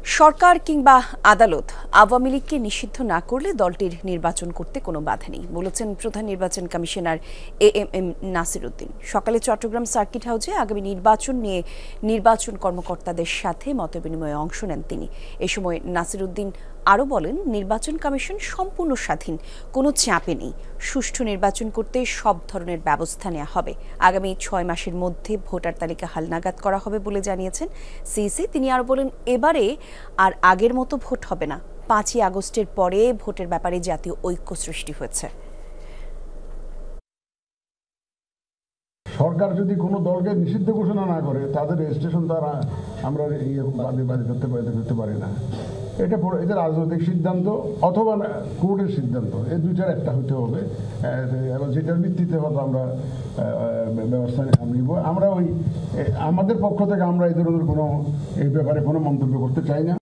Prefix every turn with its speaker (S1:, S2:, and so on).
S1: সরকার কিংবা আদালত আওয়ামী লীগকে নিষিদ্ধ না করলে দলটির নির্বাচন করতে কোনো বাধা নেই বলেছেন প্রধান নির্বাচন কমিশনার এএমএম নাসির উদ্দিন। সকালে চট্টগ্রাম সার্কিট হাউসে আগামী নির্বাচন নিয়ে নির্বাচন কর্মকর্তাদের সাথে মতবিনিময়ে অংশ নেন তিনি। এ সময় নাসির উদ্দিন আরও বলেন, নির্বাচন কমিশন সম্পূর্ণ স্বাধীন, কোনো চাপে নেই। সুষ্ঠু নির্বাচন করতে সব ধরনের ব্যবস্থা নেওয়া হবে। আগামী 6 মাসের মধ্যে ভোটার তালিকা হালনাগাদ করা হবে বলে জানিয়েছেন সিইসি। তিনি আরও বলেন, এবারে আর আগের মতো ভোট হবে না। 5ই আগস্টের পরে ভোটের ব্যাপারে জাতীয় ঐক্য সৃষ্টি হয়েছে।
S2: সরকার যদি কোনো দলকে নিষিদ্ধ ঘোষণা না করে, তাদের রেজিস্ট্রেশন দ্বারা আমরা বাদী করতে পারি না। এটা রাজনৈতিক সিদ্ধান্ত অথবা কোর্টের সিদ্ধান্ত, এই দুইটার একটা হতে হবে এবং যেটার ভিত্তিতে হয়তো আমরা ব্যবস্থা নিব। আমরা আমাদের পক্ষ থেকে আমরা এই ধরনের এই ব্যাপারে কোনো মন্তব্য করতে চাই না।